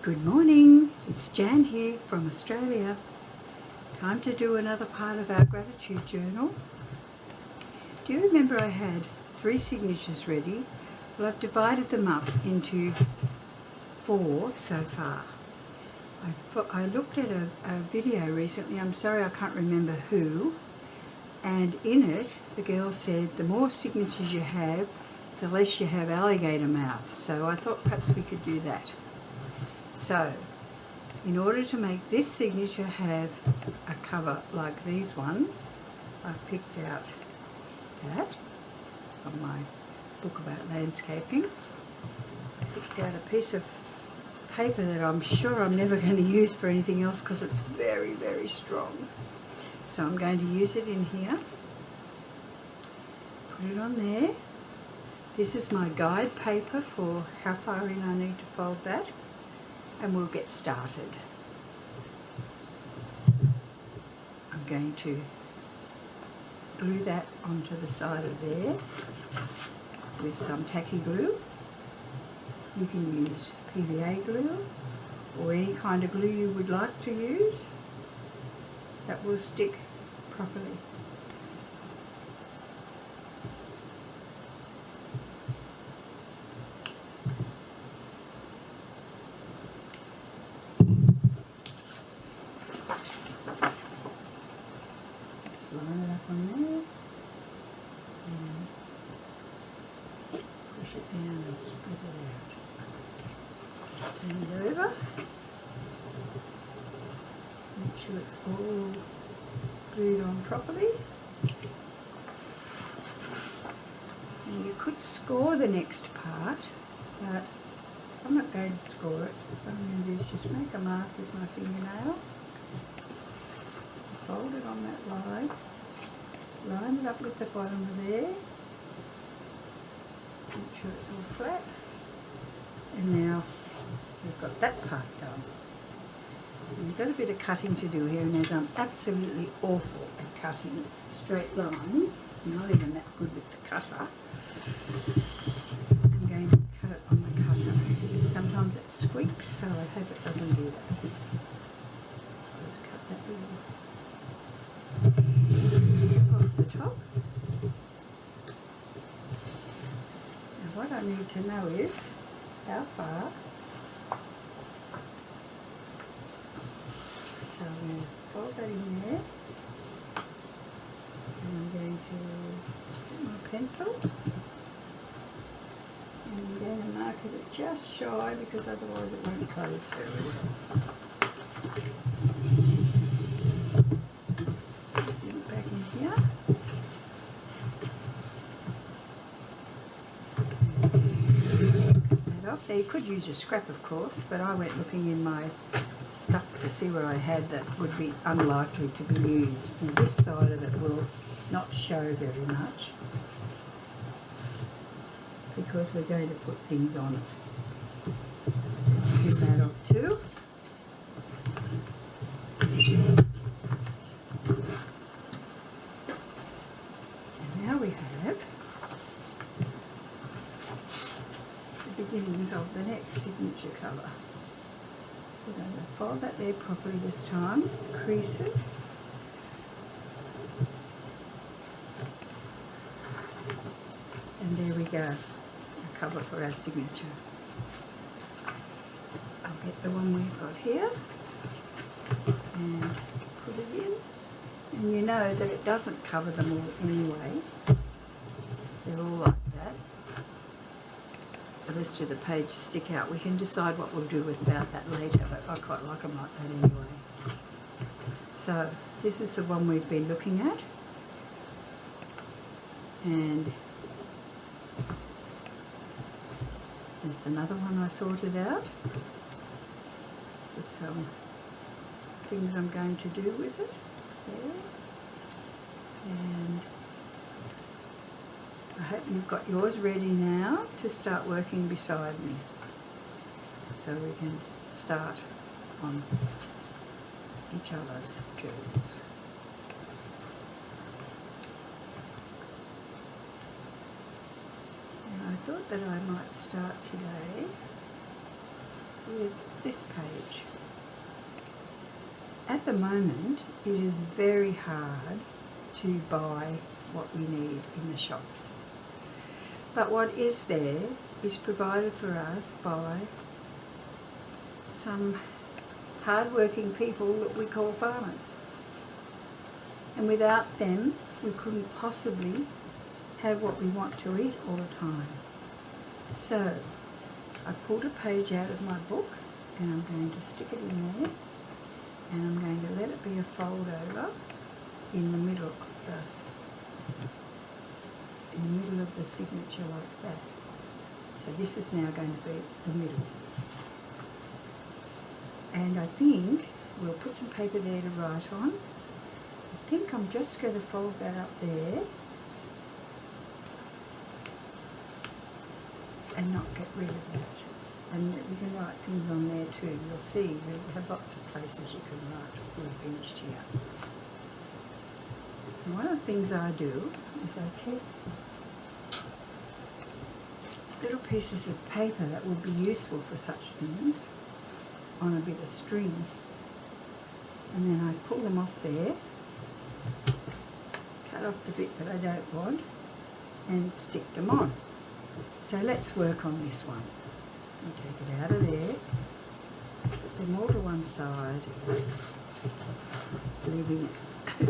Good morning, it's Jan here from Australia. Time to do another part of our gratitude journal. Do you remember I had 3 signatures ready? Well, I've divided them up into 4 so far. I looked at a video recently, I'm sorry I can't remember who, and in it the girl said the more signatures you have, the less you have alligator mouth. So I thought perhaps we could do that. So, in order to make this signature have a cover like these ones, I've picked out that from my book about landscaping. Picked out a piece of paper that I'm sure I'm never going to use for anything else because it's very, very strong. So I'm going to use it in here. Put it on there. This is my guide paper for how far in I need to fold that. And we'll get started. I'm going to glue that onto the side of there with some tacky glue. You can use PVA glue or any kind of glue you would like to use that will stick properly. Line it up on there and push it down and spread it out. Turn it over. Make sure it's all glued on properly. And you could score the next part, but I'm not going to score it. What I'm going to do is just make a mark with my fingernail. Fold it on that line, line it up with the bottom of there, make sure it's all flat, and now we've got that part done. We've got a bit of cutting to do here, and as I'm absolutely awful at cutting straight lines, not even that good with the cutter, I'm going to cut it on the cutter. Sometimes it squeaks, so I hope it doesn't do that. Just cut that little off the top. Now what I need to know is how far. So I'm going to fold that in there, and I'm going to get my pencil and I'm going to mark it just shy because otherwise it won't close very well. Back in here. Off. Now you could use a scrap of course, but I went looking in my stuff to see what I had that would be unlikely to be used. And this side of it will not show very much because we're going to put things on it. Just trim that off too. And now we have the beginnings of the next signature colour. We're going to fold that there properly this time, crease it, and there we go, a cover for our signature. I'll get the one we've got here and put it in, and you know that it doesn't cover them all anyway, they're all like that. The rest of the page stick out. We can decide what we'll do about that later, but I quite like them like that anyway. So this is the one we've been looking at, and there's another one I sorted out with some things I'm going to do with it there. And I hope you've got yours ready now to start working beside me, so we can start on each other's journals. And I thought that I might start today with this page. At the moment, it is very hard to buy what we need in the shops. But what is there is provided for us by some hard-working people that we call farmers. And without them, we couldn't possibly have what we want to eat all the time. So, I pulled a page out of my book and I'm going to stick it in there, and I'm going to let it be a fold over in the middle of the signature like that. So this is now going to be the middle. And I think we'll put some paper there to write on. I think I'm just going to fold that up there and not get rid of that. And you can write things on there too. You'll see we have lots of places you can write. We've finished here. And one of the things I do is I keep little pieces of paper that will be useful for such things on a bit of string, and then I pull them off there, cut off the bit that I don't want, and stick them on. So let's work on this one. I'll take it out of there, put them all to one side, leaving it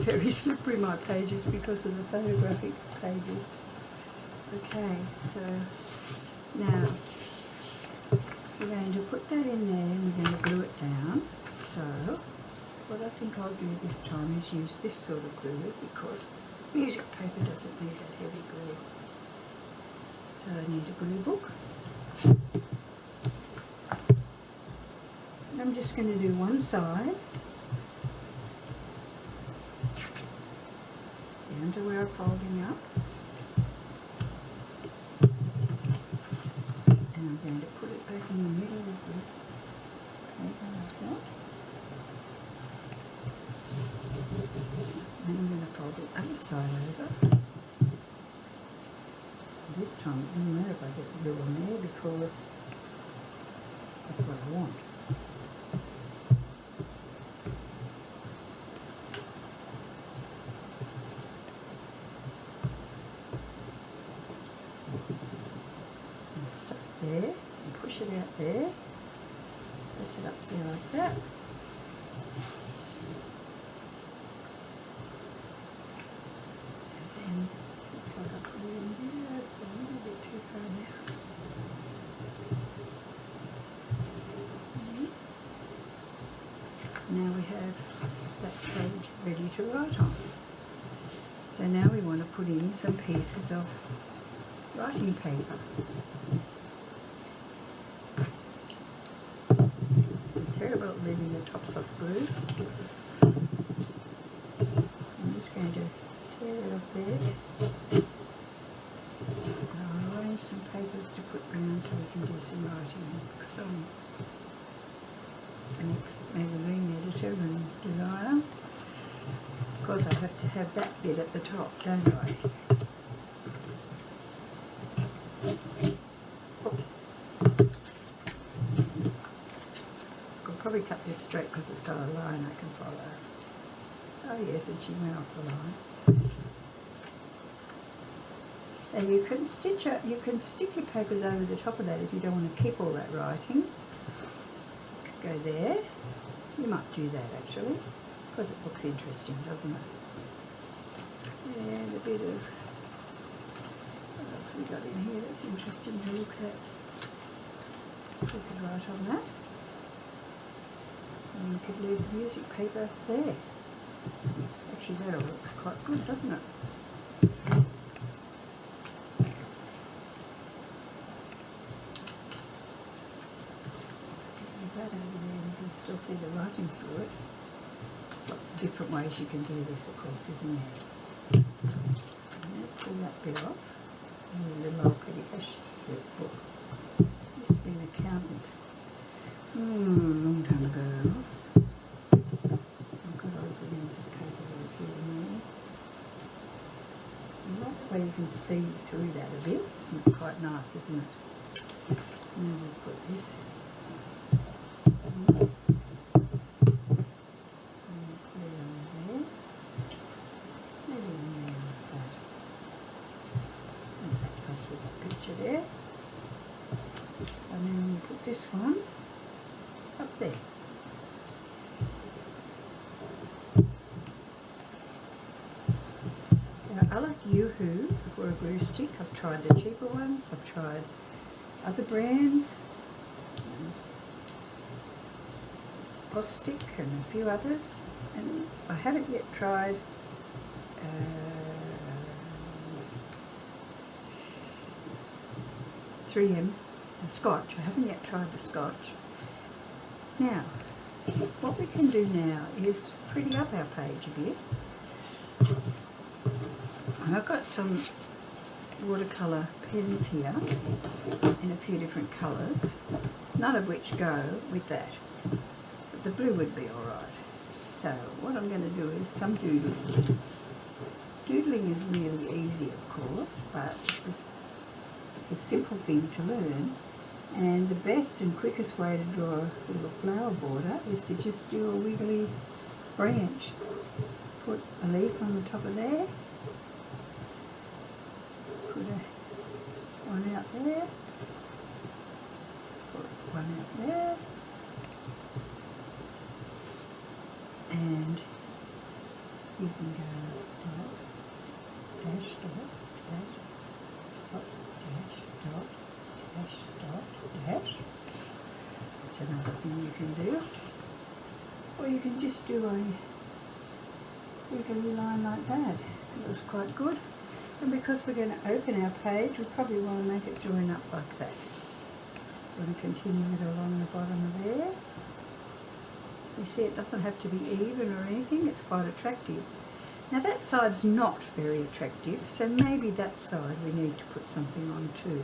very slippery, my pages, because of the photographic pages. Okay, so now we're going to put that in there and we're going to glue it down. So what I think I'll do this time is use this sort of glue, because music paper doesn't need that heavy glue. So I need a glue book. And I'm just going to do one side down to where I'm folding up. And I'm going to put it back in the middle of the paper like that. And I'm going to fold the other side over. This time it doesn't matter if I get glue on there, because that's what I want. And stuff there, and push it out there, press it up there like that. And then looks like I put it in just a little bit too far now. Now we have that page ready to write on. So now we want to put in some pieces of writing paper. I'm terrible at leaving the tops off glue. I'm just going to tear it off there. I'll arrange some papers to put around so we can do some writing, because I'm an ex-magazine editor and designer. Of course I have to have that bit at the top, don't I? I'll probably cut this straight because it's got a line I can follow. Oh yes, and she went off the line. And you can stick your papers over the top of that if you don't want to keep all that writing. Go there. You might do that actually, because it looks interesting, doesn't it? And a bit of, what else we got in here that's interesting to look at. We could write on that. And you could leave music paper there. Actually that all looks quite good, doesn't it? That over there, and you can still see the writing through it. Lots of different ways you can do this, of course, isn't there? And pull that bit off. And the little old Petty Cash book. Used to be an accountant. Long time ago. I've got loads of ends of paper that appear in there. I like the way you can see through that a bit. It's quite nice, isn't it? And then we'll put this With the picture there, and then you put this one up there. Now I like Yoo-Hoo for a glue stick. I've tried the cheaper ones, I've tried other brands, Stick and a few others, and I haven't yet tried 3M Scotch. I haven't yet tried the Scotch. Now, what we can do now is pretty up our page a bit. And I've got some watercolour pens here in a few different colours, none of which go with that. But the blue would be alright. So what I'm going to do is some doodling. Doodling is really easy, of course, but it's a simple thing to learn, and the best and quickest way to draw a little flower border is to just do a wiggly branch. Put a leaf on the top of there, put one out there, put one out there, and you can go dot, dash, dot, dash, dot, dash, dot, dash, dot, dash. That's another thing you can do. Or you can just do a wiggly line like that. It looks quite good. And because we're going to open our page, we probably want to make it join up like that. We're going to continue it along the bottom of there. You see, it doesn't have to be even or anything, it's quite attractive. Now that side's not very attractive, so maybe that side we need to put something on too.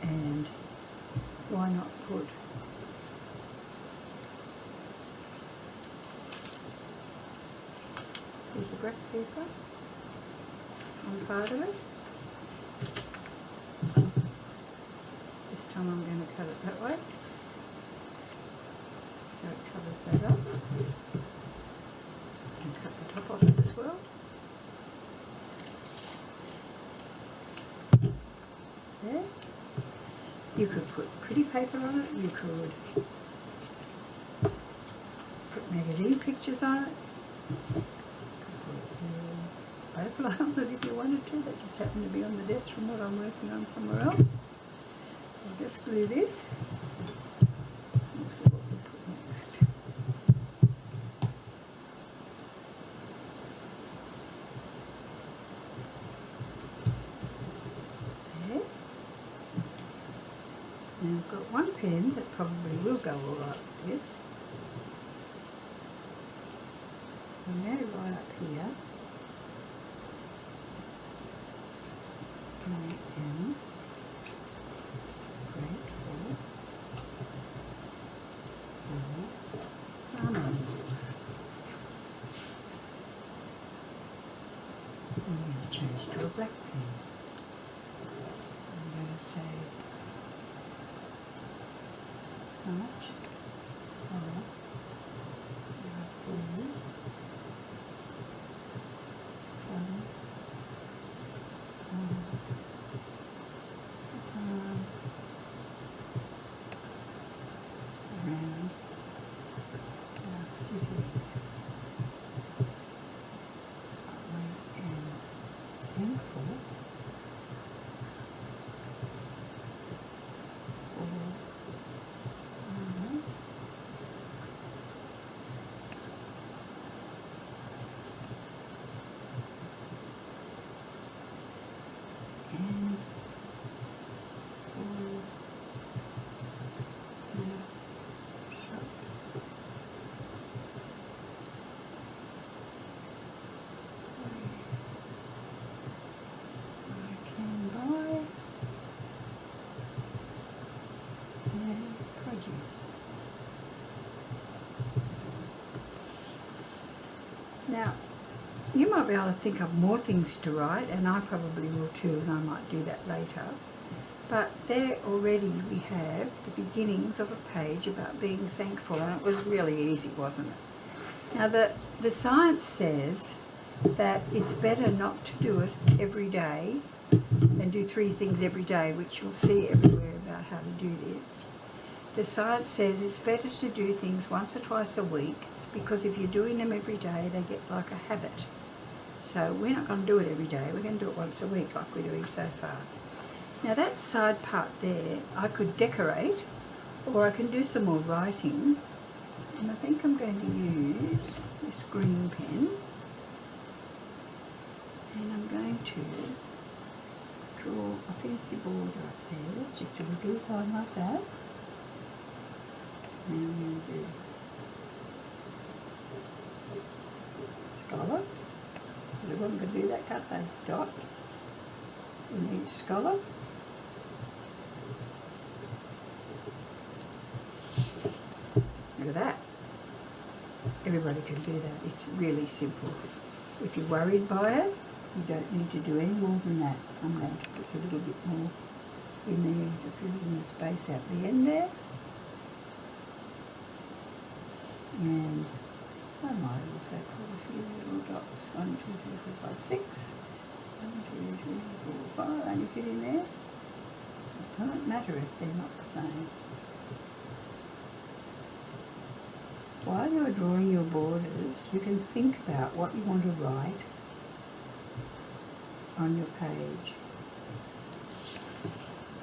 And why not put a piece of graph paper on part of it. This time I'm going to cut it that way, so it covers that up. And cut the top off it as well. There. You could put pretty paper on it, you could put magazine pictures on it, you could put butterfly on it if you wanted to. That just happened to be on the desk from what I'm working on somewhere else. I'll just glue this. Let's see what we'll put next. There. Now I've got one pen that probably will go all right with this. I'm going to right up here. I am grateful for animals. I'm going to change to a black pen. I'm going to say how much of blue around our cities. I am thankful for ours. And for now, you might be able to think of more things to write, and I probably will too, and I might do that later. But there already we have the beginnings of a page about being thankful, and it was really easy, wasn't it? Now the science says that it's better not to do it every day than do 3 things every day, which you'll see everywhere about how to do this. The science says it's better to do things once or twice a week, because if you're doing them every day, they get like a habit. So we're not going to do it every day, we're going to do it once a week like we're doing so far. Now that side part there, I could decorate, or I can do some more writing, and I think I'm going to use this green pen, and I'm going to draw a fancy border up there, just a little line like that, and I'm going to do scallops. Everyone can do that, can't they? Dot in each scallop. Look at that. Everybody can do that. It's really simple. If you're worried by it, you don't need to do any more than that. I'm going to put a little bit more in there to fill in the space out the end there. And I might also put a few little dots. 1, 2, 3, 4, 5, 6. 1, 2, 3, 4, 5. Only fit in there. It doesn't matter if they're not the same. While you're drawing your borders, you can think about what you want to write on your page.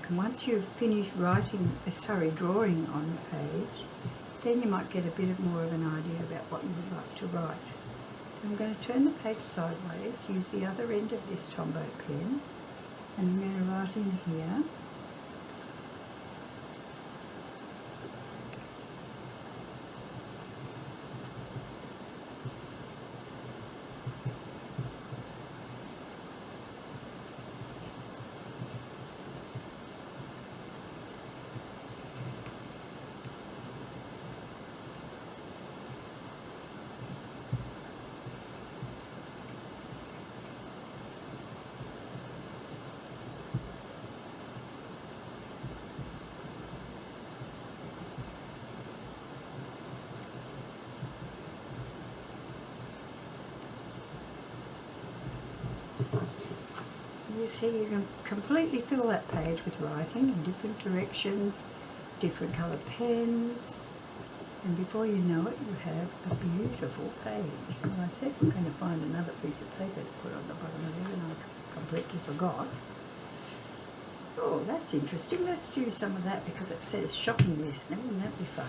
And once you've finished drawing on the page, then you might get a bit more of an idea about what you would like to write. I'm going to turn the page sideways, use the other end of this Tombow pen, and I'm going to write in here. You see, you can completely fill that page with writing in different directions, different coloured pens, and before you know it, you have a beautiful page. And I said we're going to find another piece of paper to put on the bottom of it, and I completely forgot. Oh, that's interesting. Let's do some of that because it says shopping list. Now, wouldn't that be fun?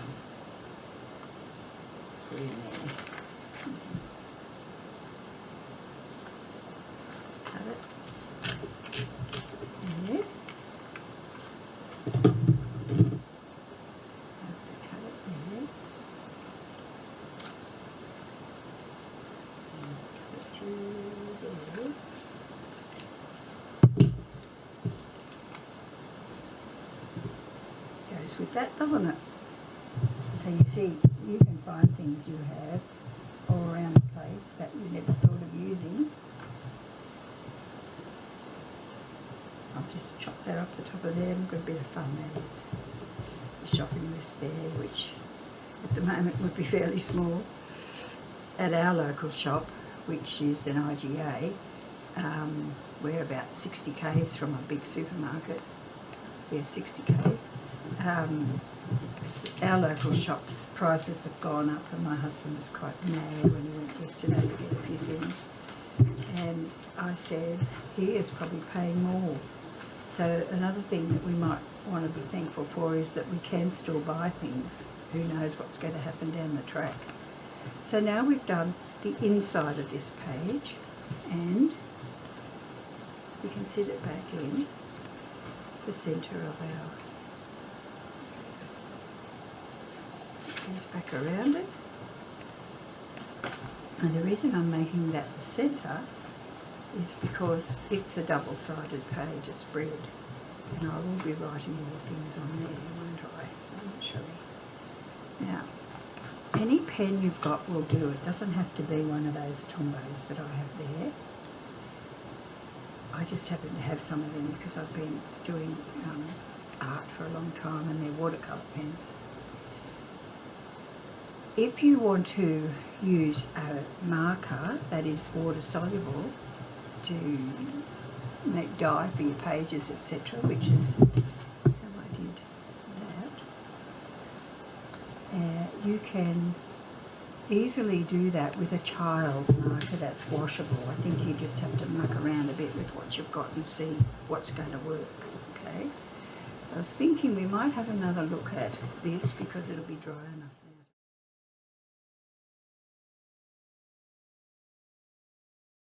Put in there. Cut it. There. Have to cut it there. And cut it through there. Goes with that, doesn't it? So you see, you can find things you have all around the place that you never thought of using. I'll just chop that off the top of there. Look, a bit of fun that is. The shopping list there, which at the moment would be fairly small. At our local shop, which is an IGA, we're about 60 k's from a big supermarket. Yeah, 60 k's. Our local shop's prices have gone up, and my husband was quite mad when he went yesterday to get a few things. And I said, he is probably paying more. So another thing that we might want to be thankful for is that we can still buy things. Who knows what's going to happen down the track. So now we've done the inside of this page, and we can sit it back in the centre of our, goes back around it. And the reason I'm making that the centre is because it's a double-sided page, a spread, and I will be writing more things on there, won't I, eventually. Now, any pen you've got will do. It doesn't have to be one of those Tombows that I have there. I just happen to have some of them because I've been doing for a long time, and they're watercolour pens. If you want to use a marker that is water soluble to make dye for your pages, etc., which is how I did that, you can easily do that with a child's marker that's washable. I think you just have to muck around a bit with what you've got and see what's going to work. Okay, so I was thinking we might have another look at this because it'll be dry enough.